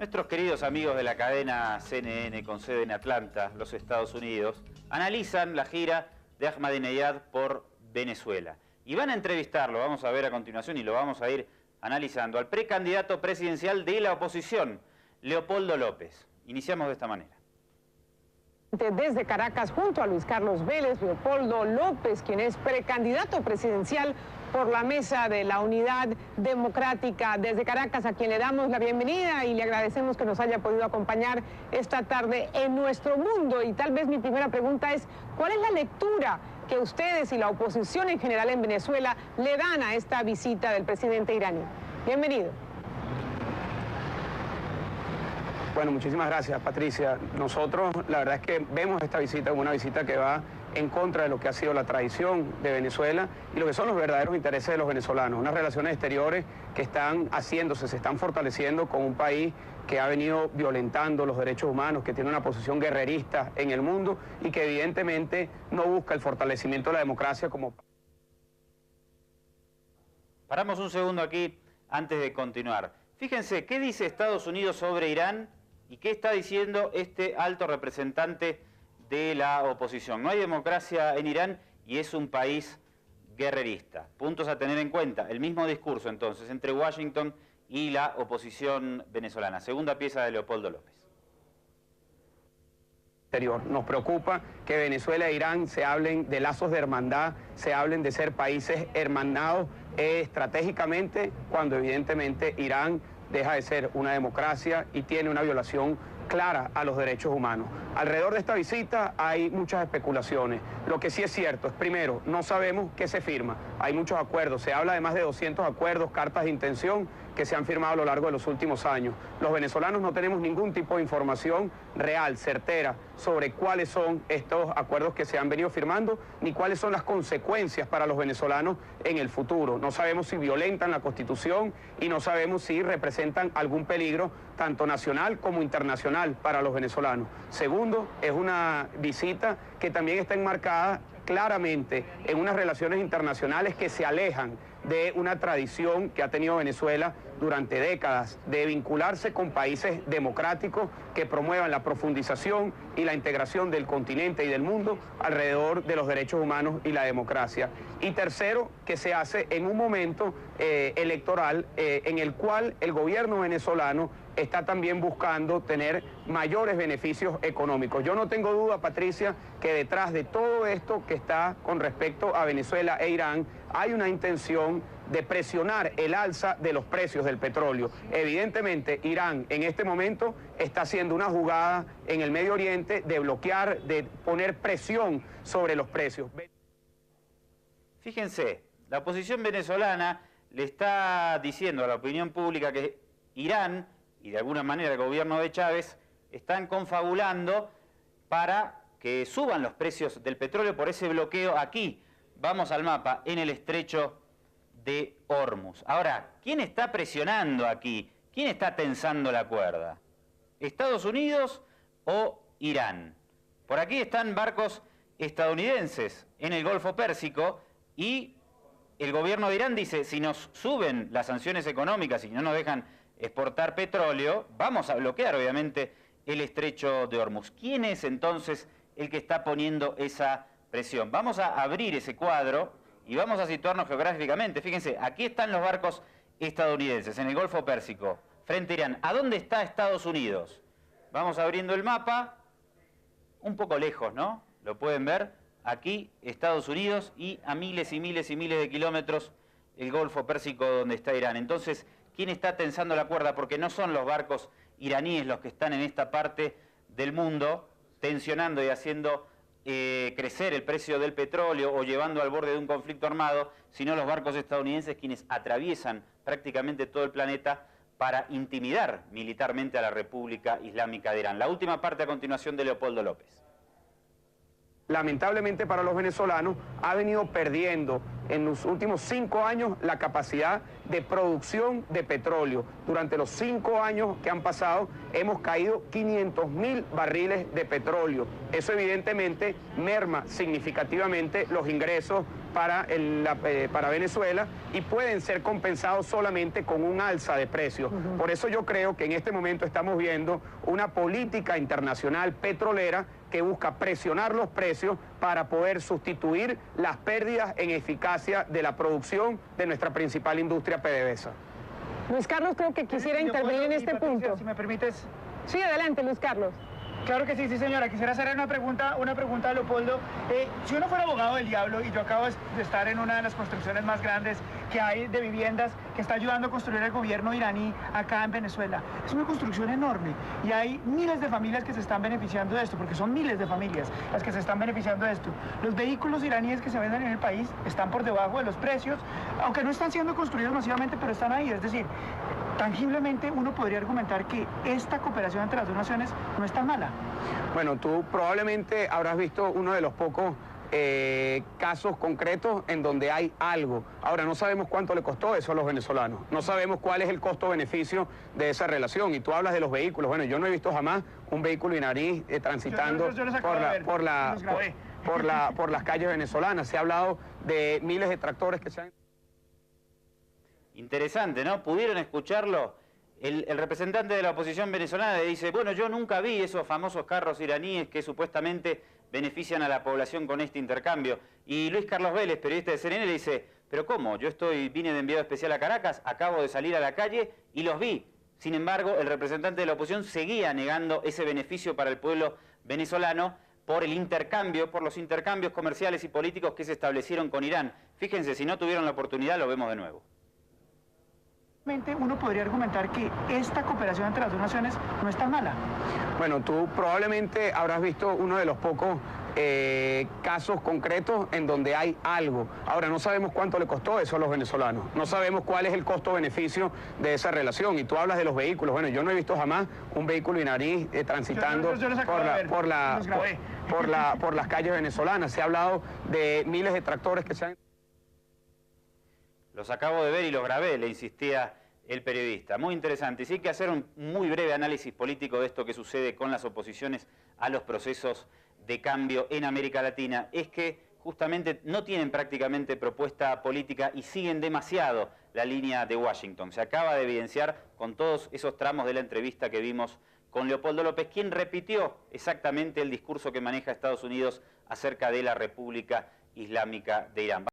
Nuestros queridos amigos de la cadena CNN con sede en Atlanta, los Estados Unidos, analizan la gira de Ahmadinejad por Venezuela. Y van a entrevistarlo, vamos a ver a continuación y lo vamos a ir analizando, al precandidato presidencial de la oposición, Leopoldo López. Iniciamos de esta manera. Desde Caracas, junto a Luis Carlos Vélez, Leopoldo López, quien es precandidato presidencial por la Mesa de la Unidad Democrática. Desde Caracas, a quien le damos la bienvenida y le agradecemos que nos haya podido acompañar esta tarde en Nuestro Mundo. Y tal vez mi primera pregunta es, ¿cuál es la lectura que ustedes y la oposición en general en Venezuela le dan a esta visita del presidente iraní? Bienvenido. Bueno, muchísimas gracias, Patricia. Nosotros, la verdad es que vemos esta visita como una visita que va en contra de lo que ha sido la tradición de Venezuela y lo que son los verdaderos intereses de los venezolanos. Unas relaciones exteriores que están haciéndose, se están fortaleciendo con un país que ha venido violentando los derechos humanos, que tiene una posición guerrerista en el mundo y que evidentemente no busca el fortalecimiento de la democracia como... Paramos un segundo aquí antes de continuar. Fíjense, ¿qué dice Estados Unidos sobre Irán y qué está diciendo este alto representante de la oposición? No hay democracia en Irán y es un país guerrerista. Puntos a tener en cuenta. El mismo discurso, entonces, entre Washington y la oposición venezolana. Segunda pieza de Leopoldo López. Nos preocupa que Venezuela e Irán se hablen de lazos de hermandad, se hablen de ser países hermanados estratégicamente, cuando evidentemente Irán deja de ser una democracia y tiene una violación clara a los derechos humanos. Alrededor de esta visita hay muchas especulaciones. Lo que sí es cierto es, primero, no sabemos qué se firma. Hay muchos acuerdos, se habla de más de 200 acuerdos, cartas de intención que se han firmado a lo largo de los últimos años. Los venezolanos no tenemos ningún tipo de información real, certera, sobre cuáles son estos acuerdos que se han venido firmando, ni cuáles son las consecuencias para los venezolanos en el futuro. No sabemos si violentan la Constitución y no sabemos si representan algún peligro, tanto nacional como internacional, para los venezolanos. Segundo, es una visita que también está enmarcada claramente en unas relaciones internacionales que se alejan de una tradición que ha tenido Venezuela durante décadas, de vincularse con países democráticos que promuevan la profundización y la integración del continente y del mundo alrededor de los derechos humanos y la democracia. Y tercero, que se hace en un momento electoral en el cual el gobierno venezolano está también buscando tener mayores beneficios económicos. Yo no tengo duda, Patricia, que detrás de todo esto que está con respecto a Venezuela e Irán hay una intención de presionar el alza de los precios del petróleo. Evidentemente, Irán en este momento está haciendo una jugada en el Medio Oriente de bloquear, de poner presión sobre los precios. Fíjense, la oposición venezolana le está diciendo a la opinión pública que Irán y de alguna manera el gobierno de Chávez están confabulando para que suban los precios del petróleo por ese bloqueo aquí. Vamos al mapa, en el estrecho de Hormuz. Ahora, ¿quién está presionando aquí? ¿Quién está tensando la cuerda? ¿Estados Unidos o Irán? Por aquí están barcos estadounidenses en el Golfo Pérsico y el gobierno de Irán dice, si nos suben las sanciones económicas y no nos dejan exportar petróleo, vamos a bloquear obviamente el estrecho de Hormuz. ¿Quién es entonces el que está poniendo esa presión? Vamos a abrir ese cuadro y vamos a situarnos geográficamente. Fíjense, aquí están los barcos estadounidenses en el Golfo Pérsico, frente a Irán. ¿A dónde está Estados Unidos? Vamos abriendo el mapa, un poco lejos, ¿no? Lo pueden ver. Aquí Estados Unidos y a miles y miles y miles de kilómetros el Golfo Pérsico donde está Irán. Entonces, ¿quién está tensando la cuerda? Porque no son los barcos iraníes los que están en esta parte del mundo tensionando y haciendo crecer el precio del petróleo o llevando al borde de un conflicto armado, sino los barcos estadounidenses quienes atraviesan prácticamente todo el planeta para intimidar militarmente a la República Islámica de Irán. La última parte a continuación de Leopoldo López. Lamentablemente para los venezolanos ha venido perdiendo en los últimos 5 años la capacidad de producción de petróleo. Durante los 5 años que han pasado hemos caído 500.000 barriles de petróleo. Eso evidentemente merma significativamente los ingresos para Venezuela y pueden ser compensados solamente con un alza de precios. Por eso yo creo que en este momento estamos viendo una política internacional petrolera que busca presionar los precios para poder sustituir las pérdidas en eficacia de la producción de nuestra principal industria PDVSA. Luis Carlos, creo que quisiera intervenir en este punto. Si me permites. Sí, adelante, Luis Carlos. Claro que sí, sí señora. Quisiera hacer una pregunta a Leopoldo. Si uno fuera abogado del diablo, y yo acabo de estar en una de las construcciones más grandes que hay de viviendas que está ayudando a construir el gobierno iraní acá en Venezuela. Es una construcción enorme y hay miles de familias que se están beneficiando de esto, porque son miles de familias las que se están beneficiando de esto. Los vehículos iraníes que se venden en el país están por debajo de los precios, aunque no están siendo construidos masivamente, pero están ahí. Es decir, tangiblemente uno podría argumentar que esta cooperación entre las dos naciones no es tan mala. Bueno, tú probablemente habrás visto uno de los pocos casos concretos en donde hay algo. Ahora, no sabemos cuánto le costó eso a los venezolanos. No sabemos cuál es el costo-beneficio de esa relación. Y tú hablas de los vehículos. Bueno, yo no he visto jamás un vehículo iraní transitando por las calles venezolanas. Se ha hablado de miles de tractores que se han... Interesante, ¿no? ¿Pudieron escucharlo? El representante de la oposición venezolana le dice, bueno, yo nunca vi esos famosos carros iraníes que supuestamente benefician a la población con este intercambio. Y Luis Carlos Vélez, periodista de CNN, le dice, pero ¿cómo? Yo vine de enviado especial a Caracas, acabo de salir a la calle y los vi. Sin embargo, el representante de la oposición seguía negando ese beneficio para el pueblo venezolano por el intercambio, por los intercambios comerciales y políticos que se establecieron con Irán. Fíjense, si no tuvieron la oportunidad, lo vemos de nuevo. Uno podría argumentar que esta cooperación entre las dos naciones no es tan mala. Bueno, tú probablemente habrás visto uno de los pocos casos concretos en donde hay algo. Ahora, no sabemos cuánto le costó eso a los venezolanos. No sabemos cuál es el costo-beneficio de esa relación. Y tú hablas de los vehículos. Bueno, yo no he visto jamás un vehículo iraní transitando por las calles venezolanas. Se ha hablado de miles de tractores que se han... Los acabo de ver y los grabé, le insistía el periodista. Muy interesante. Y sí hay que hacer un muy breve análisis político de esto que sucede con las oposiciones a los procesos de cambio en América Latina. Es que justamente no tienen prácticamente propuesta política y siguen demasiado la línea de Washington. Se acaba de evidenciar con todos esos tramos de la entrevista que vimos con Leopoldo López, quien repitió exactamente el discurso que maneja Estados Unidos acerca de la República Islámica de Irán.